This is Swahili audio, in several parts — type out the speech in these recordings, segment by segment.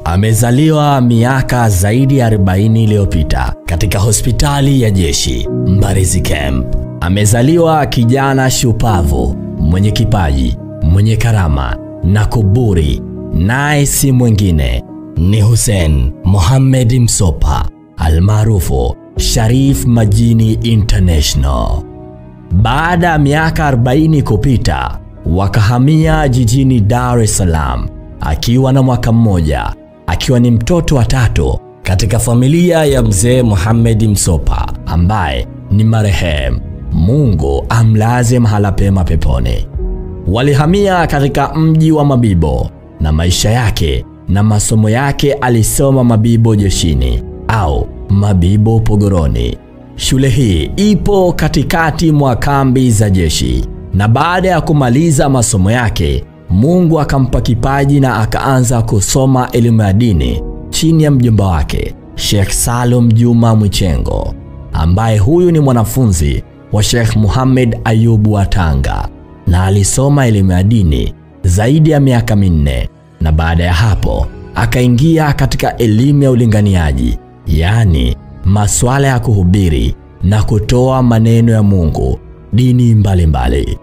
Amezaliwa miaka zaidi ya 40 iliyopita katika hospitali ya jeshi Mbarizi Camp. Amezaliwa kijana shupavu, mwenye kipaji, mwenye karama na kuburi, naye si mwingine ni Hussein Mohamed Msopa almaarufu Sharif Majini International. Baada ya miaka 40 kupita, wakahamia jijini Dar es Salaam akiwa na mwaka mmoja, akiwa ni mtoto wa tatu katika familia ya mzee Mohamed Msopa ambaye ni marehemu, Mungu amlaze mahala pema peponi. Walihamia katika mji wa Mabibo na maisha yake na masomo yake alisoma Mabibo jeshini au Mabibo Pogoroni. Shule hii ipo katikati mwa kambi za jeshi, na baada ya kumaliza masomo yake, Mungu akampa kipaji na akaanza kusoma elimu ya dini chini ya mjomba wake Sheikh Salum Juma Mwichengo, ambaye huyu ni mwanafunzi wa Sheikh Muhammad Ayubu wa Tanga, na alisoma elimu ya dini zaidi ya miaka 4, na baada ya hapo akaingia katika elimu ya ulinganiaji, yani masuala ya kuhubiri na kutoa maneno ya Mungu dini mbalimbali.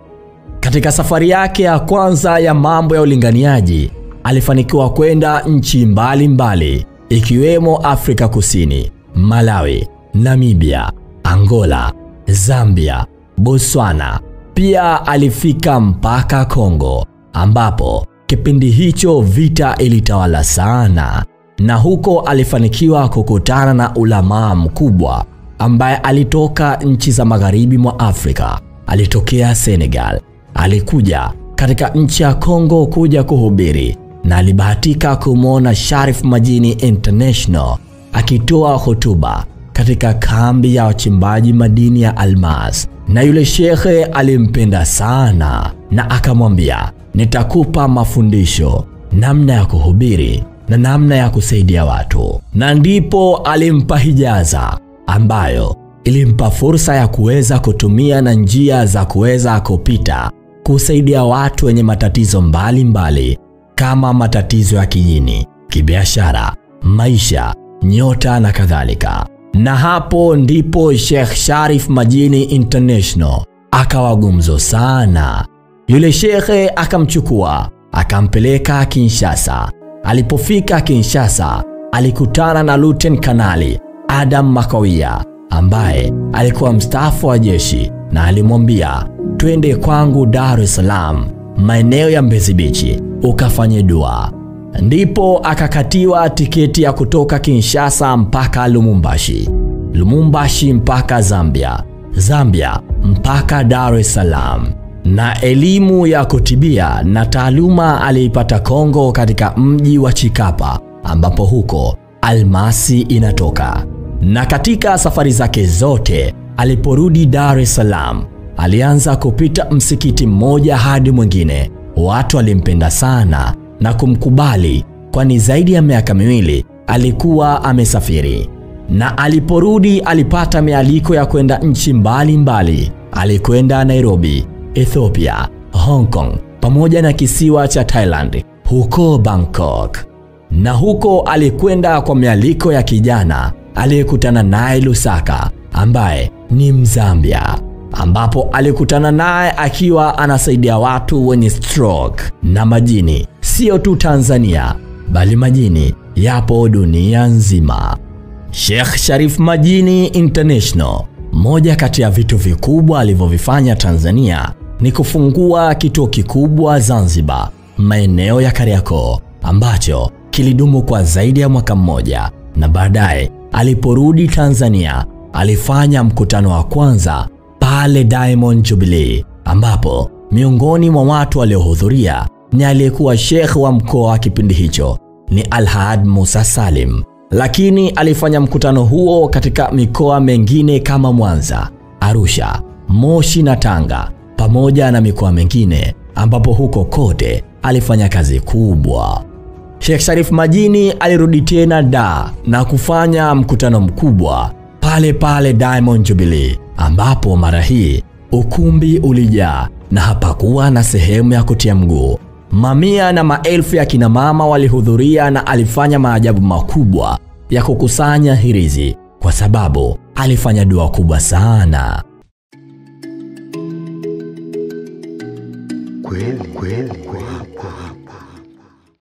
Katika safari yake ya kwanza ya mambo ya ulinganiaji, alifanikiwa kwenda nchi mbalimbali ikiwemo Afrika Kusini, Malawi, Namibia, Angola, Zambia, Botswana. Pia alifika mpaka Kongo, ambapo kipindi hicho vita ilitawala sana, na huko alifanikiwa kukutana na ulamaa mkubwa ambaye alitoka nchi za magharibi mwa Afrika. Alitokea Senegal, alikuja katika nchi ya Kongo kuja kuhubiri, na alibahatika kumwona Sharif Majini International akitoa hotuba katika kambi ya wachimbaji madini ya almas, na yule shekhe alimpenda sana na akamwambia, nitakupa mafundisho namna ya kuhubiri na namna ya kusaidia watu. Na ndipo alimpa hijaza ambayo ilimpa fursa ya kuweza kutumia na njia za kuweza kupita kusaidia watu wenye matatizo mbalimbali kama matatizo ya kijini, kibiashara, maisha, nyota na kadhalika. Na hapo ndipo Sheikh Sharif Majini International akawa gumzo sana. Yule shekhe akamchukua akampeleka Kinshasa. Alipofika Kinshasa, alikutana na Luten Kanali Adam Makawia ambaye alikuwa mstaafu wa jeshi, na alimwambia, twende kwangu Dar es Salaam, maeneo ya Mbezi Beach, ukafanye dua. Ndipo akakatiwa tiketi ya kutoka Kinshasa mpaka Lumumbashi, Lumumbashi mpaka Zambia, Zambia mpaka Dar es Salaam. Na elimu ya kutibia na taaluma aliipata Kongo katika mji wa Chikapa, ambapo huko almasi inatoka. Na katika safari zake zote, aliporudi Dar es Salaam, alianza kupita msikiti mmoja hadi mwingine. Watu walimpenda sana na kumkubali, kwani zaidi ya miaka 2 alikuwa amesafiri. Na aliporudi alipata mialiko ya kwenda nchi mbalimbali. Alikwenda Nairobi, Ethiopia, Hong Kong, pamoja na kisiwa cha Thailand huko Bangkok. Na huko alikwenda kwa mialiko ya kijana aliyekutana naye Lusaka ambaye ni Mzambia, ambapo alikutana naye akiwa anasaidia watu wenye stroke na majini, sio tu Tanzania bali majini yapo dunia nzima. Sheikh Sharif Majini International, moja kati ya vitu vikubwa alivyovifanya Tanzania ni kufungua kituo kikubwa Zanzibar, maeneo ya Kariakoo, ambacho kilidumu kwa zaidi ya mwaka mmoja. Na baadaye aliporudi Tanzania, alifanya mkutano wa kwanza pale Diamond Jubilee, ambapo miongoni mwa watu waliohudhuria ni aliyekuwa Sheikh wa mkoa wa kipindi hicho ni Alhad Musa Salim. Lakini alifanya mkutano huo katika mikoa mengine kama Mwanza, Arusha, Moshi na Tanga, pamoja na mikoa mengine, ambapo huko kote alifanya kazi kubwa. Sheikh Sharif Majini alirudi tena Dar na kufanya mkutano mkubwa pale pale Diamond Jubilee, ambapo mara hii ukumbi ulijaa na hapakuwa na sehemu ya kutia mguu. Mamia na maelfu ya kina mama walihudhuria na alifanya maajabu makubwa ya kukusanya hirizi kwa sababu alifanya dua kubwa sana. Kweli.